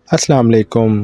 अस्सलाम वालेकुम।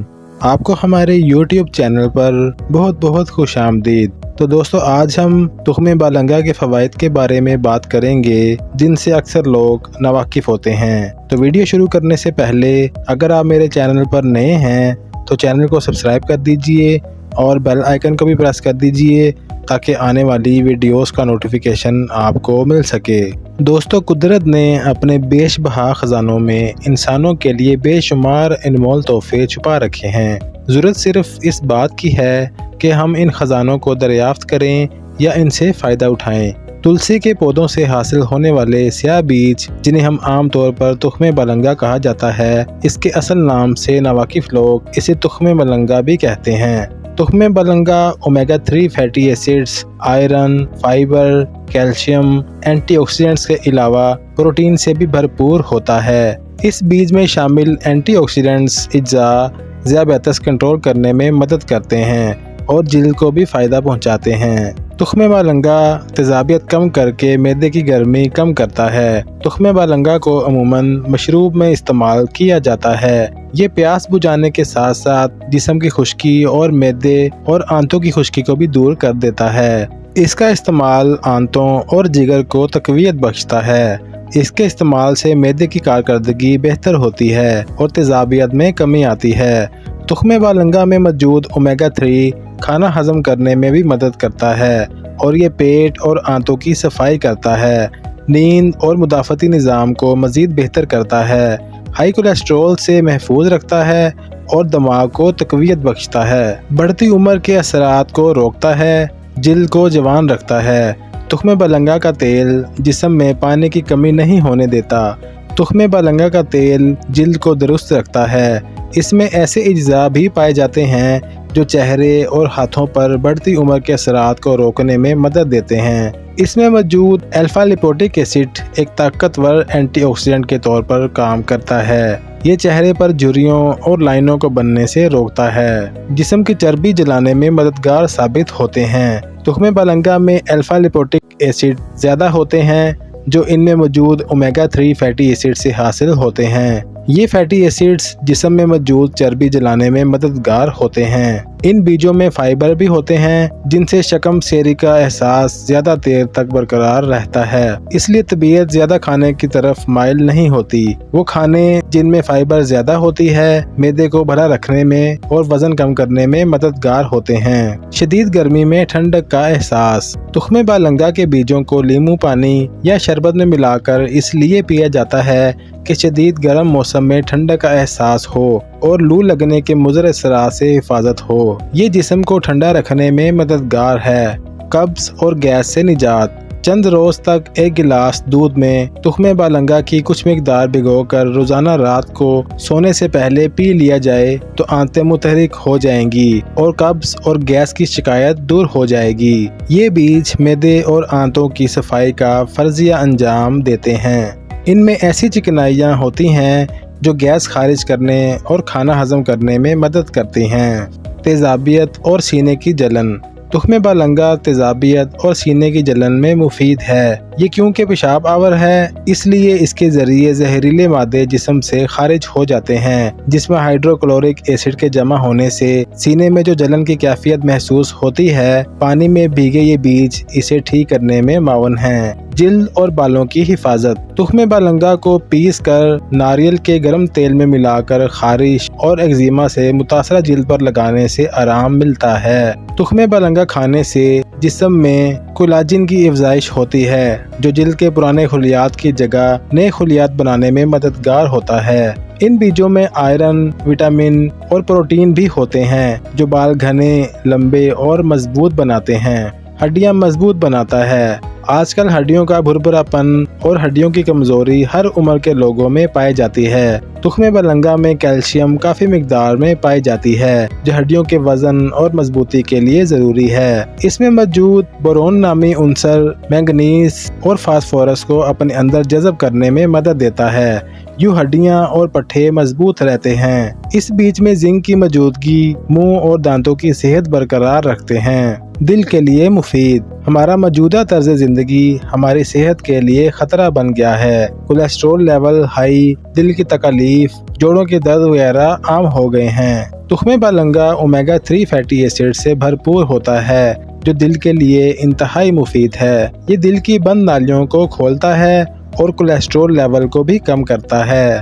आपको हमारे YouTube चैनल पर बहुत बहुत खुश आमदीद। तो दोस्तों, आज हम तुख़्मे बालंगा के फ़वाइद के बारे में बात करेंगे जिनसे अक्सर लोग नावाकिफ़ होते हैं। तो वीडियो शुरू करने से पहले अगर आप मेरे चैनल पर नए हैं तो चैनल को सब्सक्राइब कर दीजिए और बेल आइकन को भी प्रेस कर दीजिए ताकि आने वाली वीडियोस का नोटिफिकेशन आपको मिल सके। दोस्तों, कुदरत ने अपने बेशबहा ख़जानों में इंसानों के लिए बेशुमार अनमोल तोहफ़े छुपा रखे हैं। ज़रूरत सिर्फ़ इस बात की है कि हम इन ख़जानों को दरियाफ़्त करें या इनसे फ़ायदा उठाएं। तुलसी के पौधों से हासिल होने वाले स्याह बीज, जिन्हें हम आम तौर पर तुख़्मे बालंगा कहा जाता है, इसके असल नाम से नावाकिफ़ लोग इसे तुख़्मे बालंगा भी कहते हैं। तुख़्मे बालंगा omega 3 fatty acids, iron, fibre, calcium, antioxidants के अलावा प्रोटीन से भी भरपूर होता है। इस बीज में शामिल एंटीऑक्सीडेंट्स ज़ियाबेतस कंट्रोल करने में मदद करते हैं और जिल्द को भी फ़ायदा पहुंचाते हैं। तुख़्मे बालंगा तेज़ाबियत कम करके मैदे की गर्मी कम करता है। तुख़्मे बालंगा को अमूमन मशरूब में इस्तेमाल किया जाता है। ये प्यास बुझाने के साथ साथ जिस्म की खुश्की और मैदे और आंतों की खुश्की को भी दूर कर देता है। इसका इस्तेमाल आंतों और जिगर को तक़वियत बख्शता है। इसके इस्तेमाल से मैदे की कारकर्दगी बेहतर होती है और तेज़ाबियत में कमी आती है। तुख़्मे बालंगा में मौजूद ओमेगा 3 खाना हज़म करने में भी मदद करता है और ये पेट और आंतों की सफाई करता है। नींद और मुदाफ़ती निज़ाम को मज़ीद बेहतर करता है। हाई कोलेस्ट्रॉल से महफूज रखता है और दिमाग को तक़वियत बख्शता है। बढ़ती उम्र के असरात को रोकता है। जिल्द को जवान रखता है। तुख़्मे बालंगा का तेल जिस्म में पानी की कमी नहीं होने देता। तुख़्मे बालंगा का तेल जिल्द को दुरुस्त रखता है। इसमें ऐसे अज्जा भी पाए जाते हैं जो चेहरे और हाथों पर बढ़ती उम्र के असरात को रोकने में मदद देते हैं। इसमें मौजूद अल्फा लिपोटिक एसिड एक ताकतवर एंटीऑक्सीडेंट के तौर पर काम करता है। ये चेहरे पर झुर्रियों और लाइनों को बनने से रोकता है। जिस्म की चर्बी जलाने में मददगार साबित होते हैं। तुख़्मे बालंगा में अल्फा लिपोटिक एसिड ज़्यादा होते हैं जो इनमें मौजूद ओमेगा 3 फैटी एसिड से हासिल होते हैं। ये फैटी एसिड्स जिस्म में मौजूद चर्बी जलाने में मददगार होते हैं। इन बीजों में फाइबर भी होते हैं जिनसे शक्म सेरी का एहसास ज़्यादा देर तक बरकरार रहता है। इसलिए तबीयत ज़्यादा खाने की तरफ माइल नहीं होती। वो खाने जिनमें फाइबर ज़्यादा होती है मैदे को भरा रखने में और वज़न कम करने में मददगार होते हैं। शदीद गर्मी में ठंडक का एहसास। तुख़्मे बालंगा के बीजों को नींबू पानी या शरबत में मिलाकर इसलिए पिया जाता है कि शदीद गर्म मौसम में ठंडक का एहसास हो और लू लगने के मुज़र असरात से हिफाजत हो। ये जिस्म को ठंडा रखने में मददगार है। कब्ज़ और गैस से निजात। चंद रोज़ तक एक गिलास दूध में तुख़्मे बालंगा की कुछ मिकदार भिगोकर रोज़ाना रात को सोने से पहले पी लिया जाए तो आंतें मुतहरिक हो जाएंगी और कब्ज़ और गैस की शिकायत दूर हो जाएगी। ये बीज मैदे और आंतों की सफाई का फ़र्ज़िया अंजाम देते हैं। इनमें ऐसी चिकनाइयाँ होती हैं जो गैस खारिज करने और खाना हज़म करने में मदद करती हैं। तेज़ाबियत और सीने की जलन। तुख़्मे बालंगा तेज़ाबियत और सीने की जलन में मुफीद है। ये क्योंकि पेशाब आवर है इसलिए इसके ज़रिए जहरीले मादे जिस्म से खारिज हो जाते हैं, जिसमें हाइड्रोक्लोरिक एसिड के जमा होने से सीने में जो जलन की कैफियत महसूस होती है, पानी में भीगे ये बीज इसे ठीक करने में मावन हैं। जिल्द और बालों की हिफाजत। तुख़्मे बालंगा को पीस कर नारियल के गर्म तेल में मिलाकर खारिश और एक्जिमा से मुतासरा जिल्द पर लगाने से आराम मिलता है। तुख़्मे बालंगा खाने से जिस्म में कोलाजिन की अफ़ज़ाइश होती है जो जिल्द के पुराने खुलियात की जगह नए खुलियात बनाने में मददगार होता है। इन बीजों में आयरन, विटामिन और प्रोटीन भी होते हैं जो बाल घने, लंबे और मजबूत बनाते हैं। हड्डियां मजबूत बनाता है। आजकल हड्डियों का भुरभुरापन और हड्डियों की कमजोरी हर उम्र के लोगों में पाई जाती है। तुख़्मे बालंगा में कैल्शियम काफ़ी मिकदार में पाई जाती है जो हड्डियों के वजन और मजबूती के लिए ज़रूरी है। इसमें मौजूद बोरोन नामी उनसर मैंगनीज और फास्फोरस को अपने अंदर जज़ब करने में मदद देता है। यूँ हड्डियाँ और पट्टे मजबूत रहते हैं। इस बीज में जिंक की मौजूदगी मुंह और दांतों की सेहत बरकरार रखते हैं। दिल के लिए मुफीद। हमारा मौजूदा तर्ज ज़िंदगी हमारी सेहत के लिए ख़तरा बन गया है। कोलेस्ट्रॉल लेवल हाई, दिल की तकलीफ, जोड़ों के दर्द वगैरह आम हो गए हैं। तुख्मे बालंगा ओमेगा 3 फैटी एसिड से भरपूर होता है जो दिल के लिए इंतहाई मुफीद है। ये दिल की बंद नालियों को खोलता है और कोलेस्ट्रॉल लेवल को भी कम करता है।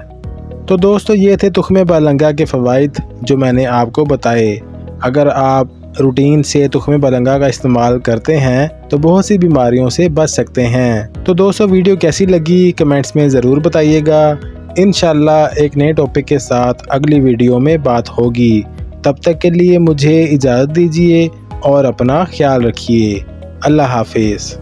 तो दोस्तों ये थे तुख्मे बालंगा के फ़वाइद जो मैंने आपको बताए। अगर आप रूटीन से तुख्मे बालंगा का इस्तेमाल करते हैं तो बहुत सी बीमारियों से बच सकते हैं। तो दोस्तों वीडियो कैसी लगी कमेंट्स में ज़रूर बताइएगा। इंशाल्लाह एक नए टॉपिक के साथ अगली वीडियो में बात होगी। तब तक के लिए मुझे इजाज़त दीजिए और अपना ख्याल रखिए। अल्लाह हाफिज़।